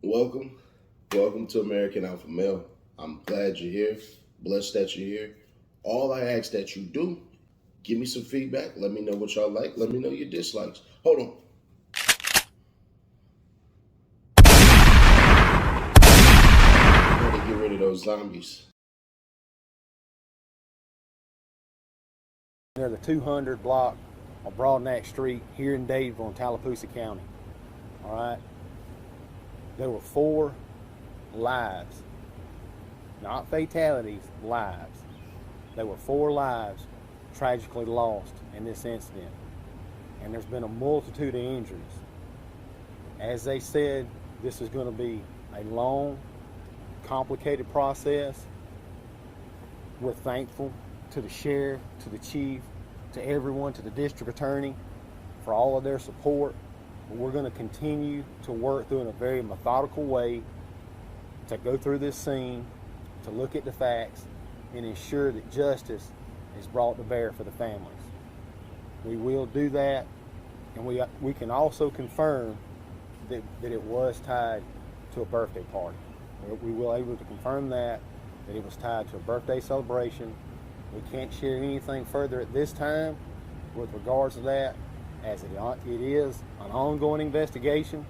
Welcome. Welcome to American Alpha Male. I'm glad you're here. Blessed that you're here. All I ask that you do, give me some feedback. Let me know what y'all like. Let me know your dislikes. Hold on. Gotta get rid of those zombies. Near the 200 block of Broadneck Street here in Dadeville in Tallapoosa County. All right. There were 4 lives, not fatalities, lives. There were 4 lives tragically lost in this incident. And there's been a multitude of injuries. As they said, this is going to be a long, complicated process. We're thankful to the sheriff, to the chief, to everyone, to the district attorney for all of their support. But we're going to continue to work through in a very methodical way to go through this scene, to look at the facts, and ensure that justice is brought to bear for the families. We will do that, and we can also confirm that it was tied to a birthday party. We were able to confirm that it was tied to a birthday celebration. We can't share anything further at this time with regards to that, as it is an ongoing investigation.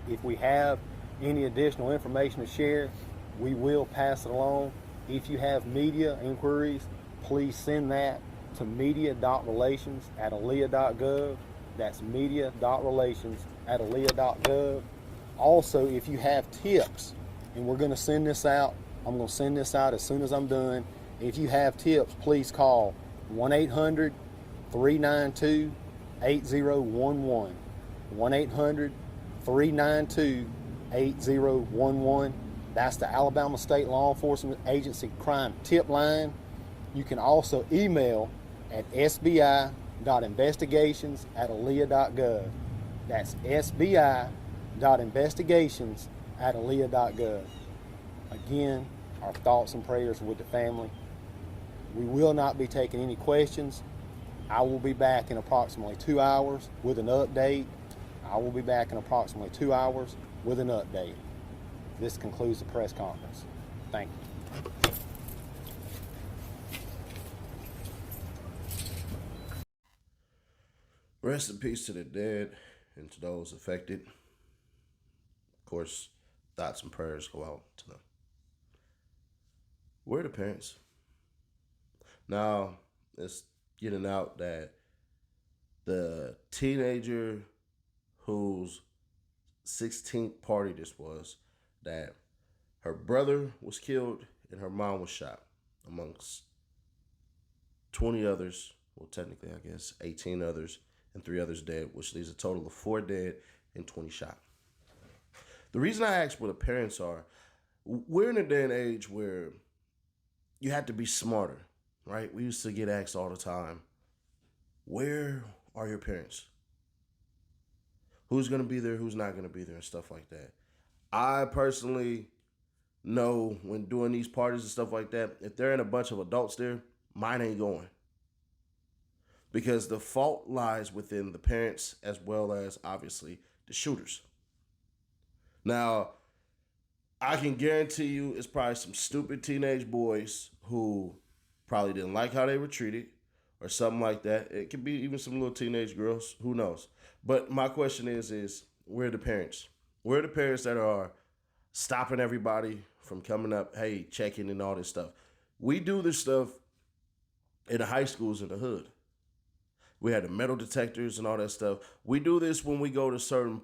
If we have any additional information to share, we will pass it along. If you have media inquiries, please send that to media.relations@alea.gov. That's media.relations@alea.gov. Also, if you have tips, and we're going to send this out, I'm going to send this out as soon as I'm done. If you have tips, please call 1-800-392-8011. 1-800-392-8011. That's the Alabama State Law Enforcement Agency Crime Tip Line. You can also email at sbi.investigations@alea.gov. That's sbi.investigations@alea.gov. Again, our thoughts and prayers are with the family. We will not be taking any questions. I will be back in approximately 2 hours with an update. This concludes the press conference. Thank you. Rest in peace to the dead and to those affected. Of course, thoughts and prayers go out to them. Where are the parents? Now, it's getting out that the teenager whose 16th party this was, that her brother was killed and her mom was shot, amongst 20 others, well, technically, I guess, 18 others, and 3 others dead, which leaves a total of 4 dead and 20 shot. The reason I ask where the parents are, we're in a day and age where you have to be smarter, right? We used to get asked all the time, where are your parents? Who's going to be there, who's not going to be there, and stuff like that. I personally know when doing these parties and stuff like that, if there ain't a bunch of adults there, mine ain't going. Because the fault lies within the parents as well as, obviously, the shooters. Now, I can guarantee you it's probably some stupid teenage boys who probably didn't like how they were treated or something like that. It could be even some little teenage girls, who knows. But my question is where are the parents? Where are the parents that are stopping everybody from coming up, hey, checking and all this stuff? We do this stuff in the high schools in the hood. We had the metal detectors and all that stuff. We do this when we go to certain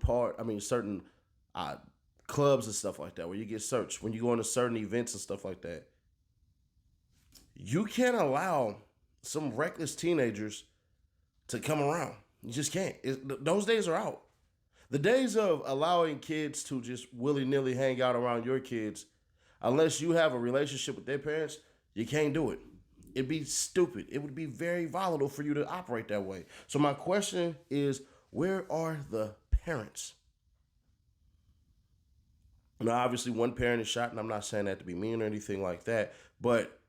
clubs and stuff like that, where you get searched. When you go into certain events and stuff like that, you can't allow some reckless teenagers to come around. You just can't. Those days are out. The days of allowing kids to just willy-nilly hang out around your kids, unless you have a relationship with their parents, you can't do it. It'd be stupid. It would be very volatile for you to operate that way. So my question is, where are the parents? Now, obviously, one parent is shot, and I'm not saying that to be mean or anything like that, but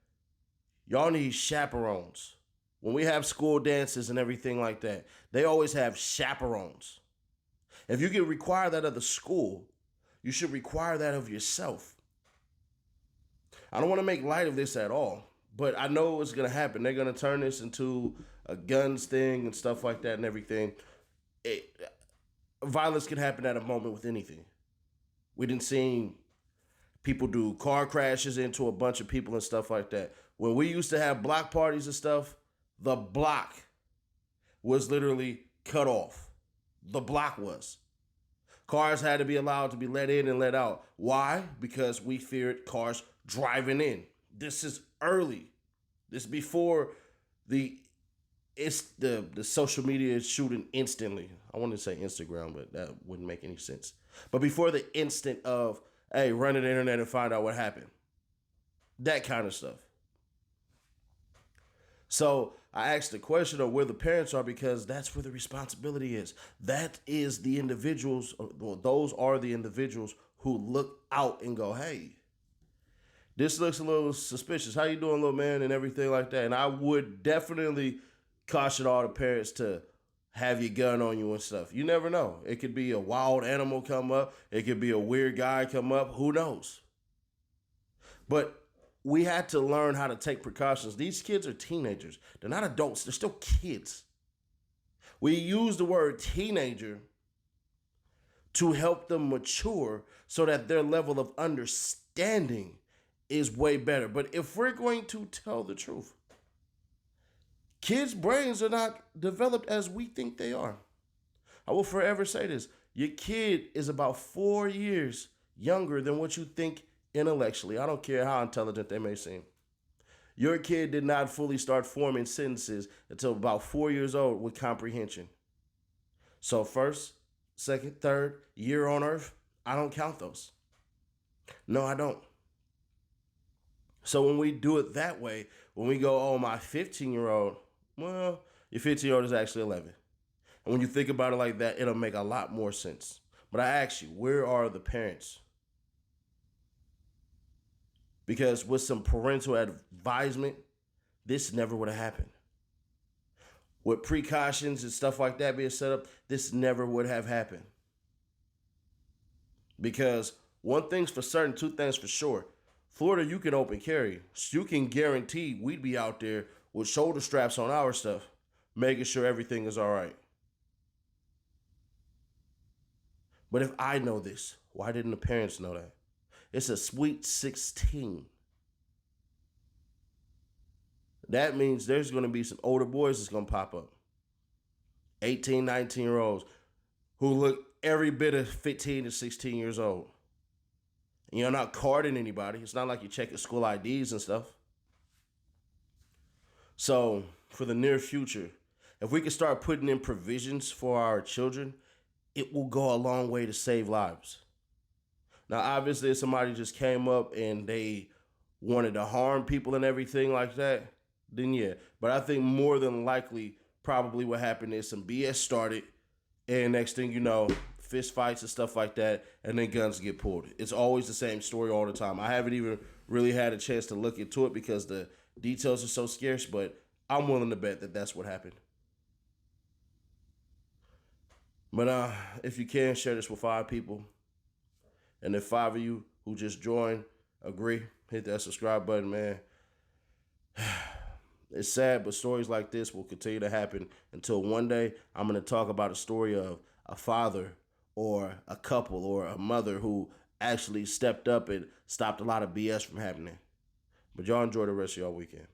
y'all need chaperones. When we have school dances and everything like that, they always have chaperones. If you can require that of the school, You should require that of yourself. I don't want to make light of this at all, but I know it's going to happen. They're going to turn this into a guns thing and stuff like that and everything. Violence can happen at a moment with anything. We didn't see people do car crashes into a bunch of people and stuff like that. When we used to have block parties and stuff, the block was literally cut off. The block was. Cars had to be allowed to be let in and let out. Why? Because we feared cars driving in. This is early. This is before the social media is shooting instantly. I wanted to say Instagram, but that wouldn't make any sense. But before the instant of, hey, run to the internet and find out what happened. That kind of stuff. So I asked the question of where the parents are because that's where the responsibility is. That is the individuals, well, those are the individuals who look out and go, hey, this looks a little suspicious. How you doing, little man, and everything like that. And I would definitely caution all the parents to have your gun on you and stuff. You never know. It could be a wild animal come up. It could be a weird guy come up. Who knows? But we had to learn how to take precautions. These kids are teenagers. They're not adults. They're still kids. We use the word teenager to help them mature so that their level of understanding is way better. But if we're going to tell the truth, kids' brains are not developed as we think they are. I will forever say this. Your kid is about 4 years younger than what you think intellectually. I don't care how intelligent they may seem. Your kid did not fully start forming sentences until about 4 years old with comprehension. So first, second, third year on earth, I don't count those. No, I don't. So when we do it that way, when we go, oh, my 15-year-old, well, your 15-year-old is actually 11. And when you think about it like that, it'll make a lot more sense. But I ask you, where are the parents? Because with some parental advisement, this never would have happened. With precautions and stuff like that being set up, this never would have happened. Because one thing's for certain, two things for sure. Florida, you can open carry. So you can guarantee we'd be out there with shoulder straps on our stuff, making sure everything is all right. But if I know this, why didn't the parents know that? It's a sweet 16. That means there's going to be some older boys that's going to pop up. 18, 19-year-olds who look every bit of 15 to 16 years old. And you're not carding anybody. It's not like you're checking school IDs and stuff. So for the near future, if we can start putting in provisions for our children, it will go a long way to save lives. Now, obviously, if somebody just came up and they wanted to harm people and everything like that, then yeah. But I think more than likely, probably what happened is some BS started, and next thing you know, fist fights and stuff like that, and then guns get pulled. It's always the same story all the time. I haven't even really had a chance to look into it because the details are so scarce, but I'm willing to bet that that's what happened. But if you can, share this with 5 people. And if 5 of you who just joined agree, hit that subscribe button, man. It's sad, but stories like this will continue to happen until one day I'm going to talk about a story of a father or a couple or a mother who actually stepped up and stopped a lot of BS from happening. But y'all enjoy the rest of y'all weekend.